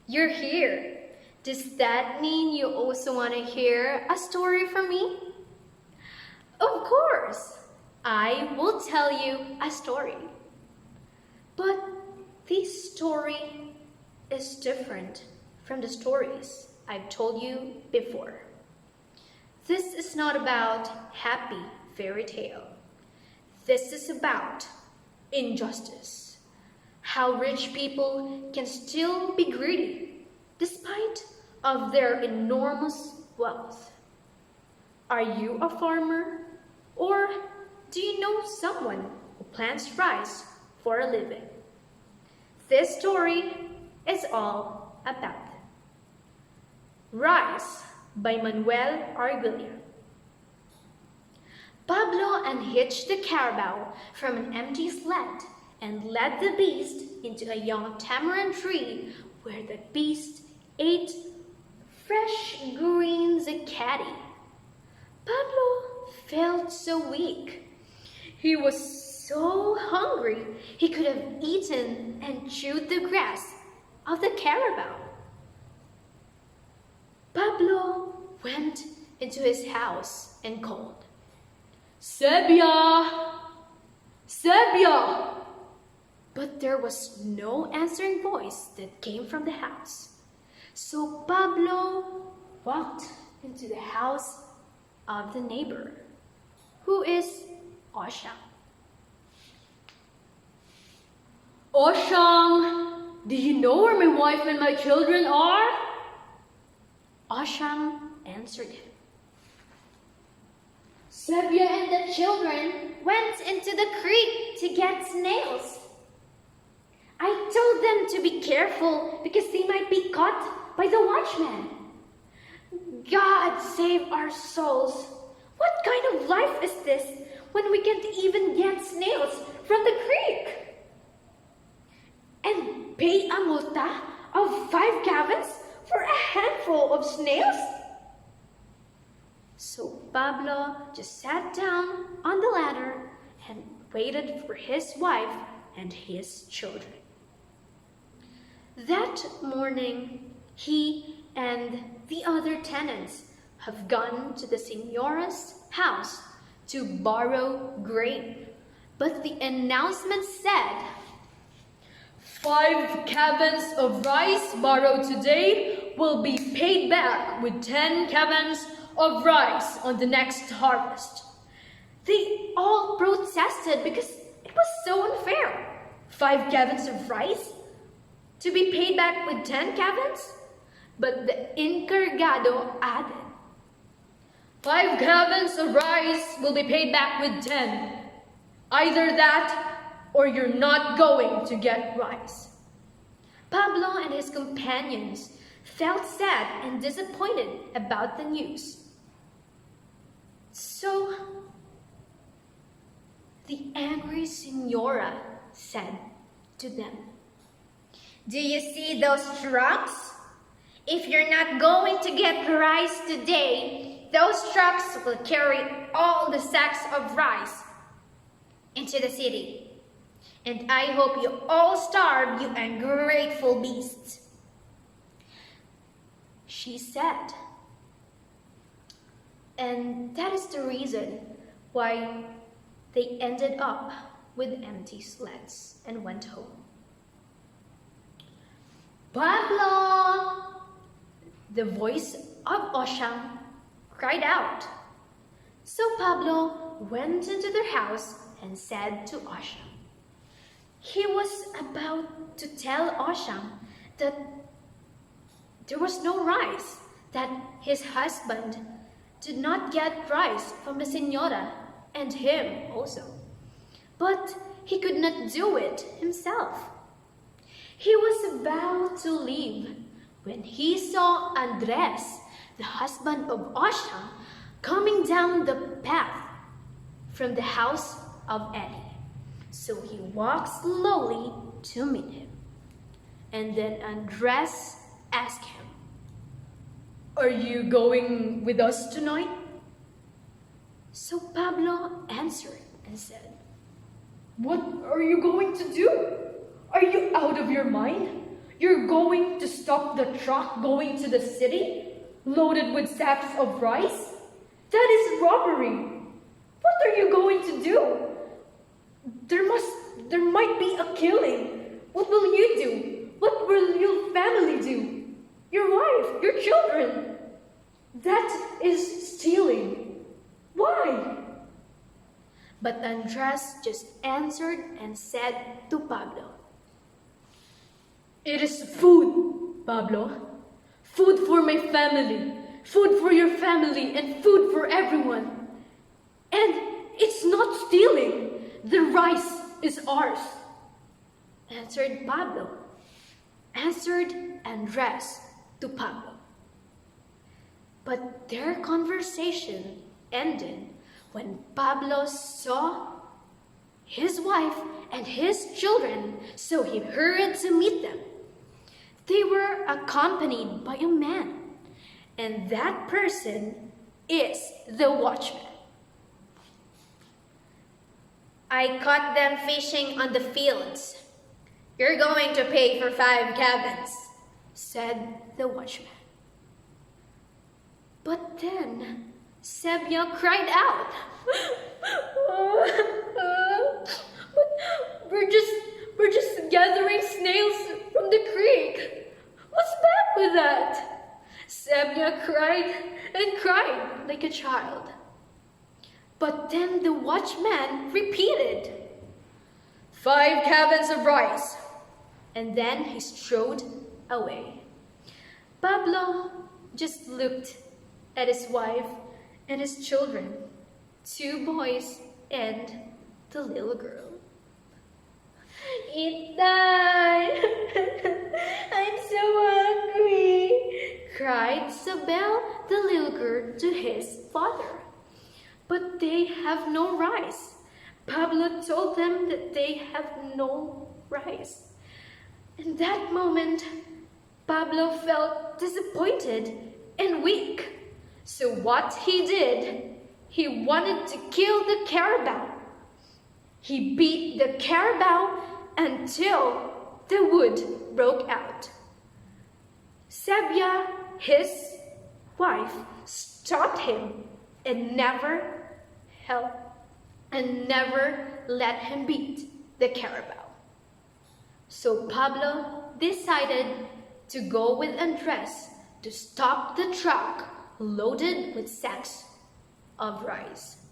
You're here. Does that mean you also want to hear a story from me? Of course, I will tell you a story. But this story is different from the stories I've told you before. This is not about happy fairy tale. This is about injustice. How rich people can still be greedy despite of their enormous wealth. Are you a farmer? Or do you know someone who plants rice for a living? This story is all about them. Rice by Manuel Arguilla. Pablo unhitched the carabao from an empty sled and led the beast into a young tamarind tree where the beast ate fresh green zacchati. Pablo felt so weak. He was so hungry he could have eaten and chewed the grass of the carabao. Pablo went into his house and called, "Sebia! Sebia!" But there was no answering voice that came from the house. So Pablo walked into the house of the neighbor, who is Oshang. "Oshang, do you know where my wife and my children are?" Oshang answered him. "Sebia and the children went into the creek to get snails. I told them to be careful because they might be caught by the watchman. God save our souls. What kind of life is this when we can't even get snails from the creek? And pay a multa of 5 gavins for a handful of snails?" So Pablo just sat down on the ladder and waited for his wife and his children. That morning, he and the other tenants have gone to the Signora's house to borrow grain. But the announcement said, 5 cabins of rice borrowed today will be paid back with 10 cabins of rice on the next harvest. They all protested because it was so unfair. 5 cabins of rice to be paid back with 10 cabins? But the encargado added, 5 cabins of rice will be paid back with 10. Either that or you're not going to get rice. Pablo and his companions felt sad and disappointed about the news. So the angry Signora said to them, "Do you see those trucks? If you're not going to get rice today, those trucks will carry all the sacks of rice into the city. And I hope you all starve, you ungrateful beasts," she said. And that is the reason why they ended up with empty sleds and went home. "Pablo!" the voice of Oshang cried out. So Pablo went into their house and said to Oshang. He was about to tell Oshang that there was no rice, that his husband did not get rice from the Senora and him also. But he could not do it himself. He was about to leave when he saw Andres, the husband of Oshang, coming down the path from the house of Eddie. So he walked slowly to meet him. And then Andres asked him, "Are you going with us tonight?" So Pablo answered and said, "What are you going to do? Are you out of your mind? You're going to stop the truck going to the city, loaded with sacks of rice? That is robbery. What are you going to do? There might be a killing. What will you do? What will your family do? Your wife, your children? That is stealing. Why? But Andres just answered and said to Pablo, "It is food, Pablo. Food for my family, food for your family, and food for everyone. And it's not stealing. The rice is ours." answered Pablo, answered Andres to Pablo. But their conversation ended when Pablo saw his wife and his children, so he hurried to meet them. They were accompanied by a man, and that person is the watchman. "I caught them fishing on the fields. You're going to pay for 5 cabins," said the watchman. But then Sebia cried out, We're just gathering snails from the creek. What's bad with that?" Sebia cried and cried like a child. But then the watchman repeated, 5 cabins of rice. and then he strode away. Pablo just looked at his wife and his children, 2 boys and the little girl. "Eat that! I'm so hungry!" cried Sabel, the little girl, to his father. "But they have no rice." Pablo told them that they have no rice. In that moment, Pablo felt disappointed and weak. So what he did, he wanted to kill the carabao. He beat the carabao until the wood broke out. Sebia, his wife, stopped him and never let him beat the carabao. So Pablo decided to go with Andres to stop the truck loaded with sacks of rice.